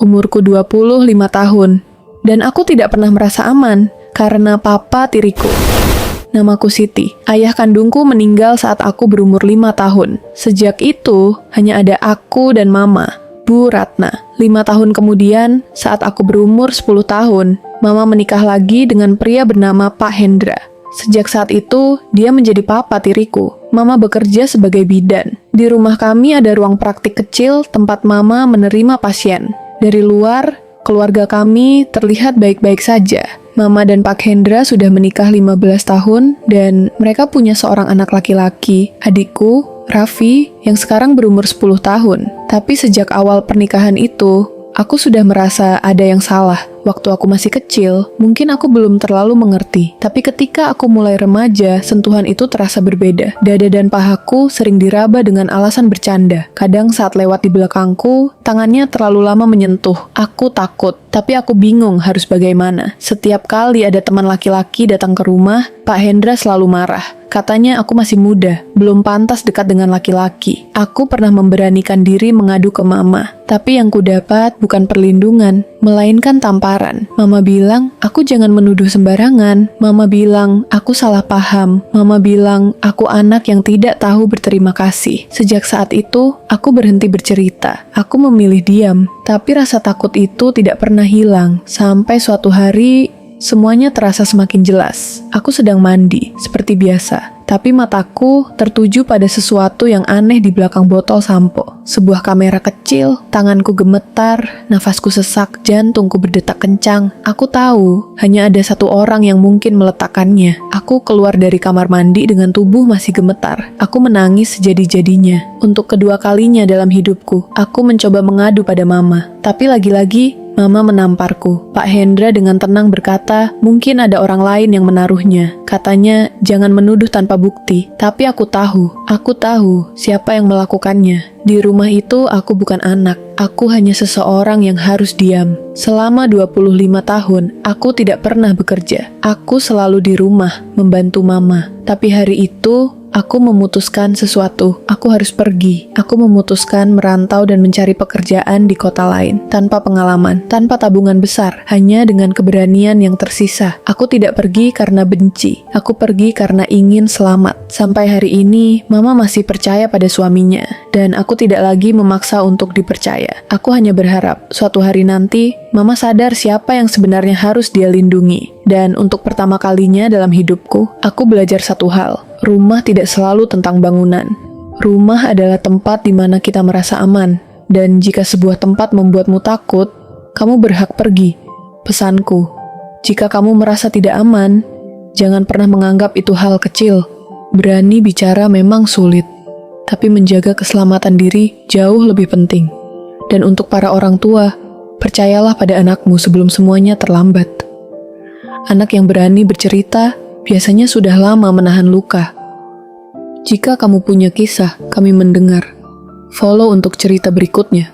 Umurku 25 tahun, dan aku tidak pernah merasa aman karena papa tiriku. Namaku Siti. Ayah kandungku meninggal saat aku berumur 5 tahun. Sejak itu, hanya ada aku dan mama, Bu Ratna. 5 tahun kemudian, saat aku berumur 10 tahun, mama menikah lagi dengan pria bernama Pak Hendra. Sejak saat itu, dia menjadi papa tiriku. Mama bekerja sebagai bidan. Di rumah kami ada ruang praktik kecil tempat mama menerima pasien. Dari luar, keluarga kami terlihat baik-baik saja. Mama dan Pak Hendra sudah menikah 15 tahun dan mereka punya seorang anak laki-laki, adikku, Raffi, yang sekarang berumur 10 tahun. Tapi sejak awal pernikahan itu, aku sudah merasa ada yang salah. Waktu aku masih kecil, mungkin aku belum terlalu mengerti. Tapi ketika aku mulai remaja, sentuhan itu terasa berbeda. Dada dan pahaku sering diraba dengan alasan bercanda. Kadang saat lewat di belakangku, tangannya terlalu lama menyentuh. Aku takut, tapi aku bingung harus bagaimana. Setiap kali ada teman laki-laki datang ke rumah, Pak Hendra selalu marah. Katanya aku masih muda, belum pantas dekat dengan laki-laki. Aku pernah memberanikan diri mengadu ke mama, tapi yang kudapat bukan perlindungan, melainkan tamparan. Mama bilang, aku jangan menuduh sembarangan. Mama bilang, aku salah paham. Mama bilang, aku anak yang tidak tahu berterima kasih. Sejak saat itu, aku berhenti bercerita. Aku memilih diam, tapi rasa takut itu tidak pernah hilang. Sampai suatu hari, semuanya terasa semakin jelas. Aku sedang mandi, seperti biasa. Tapi mataku tertuju pada sesuatu yang aneh di belakang botol sampo. Sebuah kamera kecil, tanganku gemetar, nafasku sesak, jantungku berdetak kencang. Aku tahu, hanya ada satu orang yang mungkin meletakkannya. Aku keluar dari kamar mandi dengan tubuh masih gemetar. Aku menangis sejadi-jadinya. Untuk kedua kalinya dalam hidupku, aku mencoba mengadu pada mama. Tapi lagi-lagi, Mama menamparku. Pak Hendra dengan tenang berkata, mungkin ada orang lain yang menaruhnya. Katanya, jangan menuduh tanpa bukti. Tapi aku tahu siapa yang melakukannya. Di rumah itu aku bukan anak. Aku hanya seseorang yang harus diam. Selama 25 tahun, aku tidak pernah bekerja. Aku selalu di rumah, membantu mama. Tapi hari itu, aku memutuskan sesuatu. Aku harus pergi. Aku memutuskan merantau dan mencari pekerjaan di kota lain. Tanpa pengalaman, tanpa tabungan besar. Hanya dengan keberanian yang tersisa. Aku tidak pergi karena benci. Aku pergi karena ingin selamat. Sampai hari ini, Mama masih percaya pada suaminya. Dan aku tidak lagi memaksa untuk dipercaya. Aku hanya berharap, suatu hari nanti, Mama sadar siapa yang sebenarnya harus dia lindungi. Dan untuk pertama kalinya dalam hidupku, aku belajar satu hal. Rumah tidak selalu tentang bangunan. Rumah adalah tempat di mana kita merasa aman. Dan jika sebuah tempat membuatmu takut, kamu berhak pergi. Pesanku, jika kamu merasa tidak aman, jangan pernah menganggap itu hal kecil. Berani bicara memang sulit, tapi menjaga keselamatan diri jauh lebih penting. Dan untuk para orang tua, percayalah pada anakmu sebelum semuanya terlambat. Anak yang berani bercerita biasanya sudah lama menahan luka. Jika kamu punya kisah, kami mendengar. Follow untuk cerita berikutnya.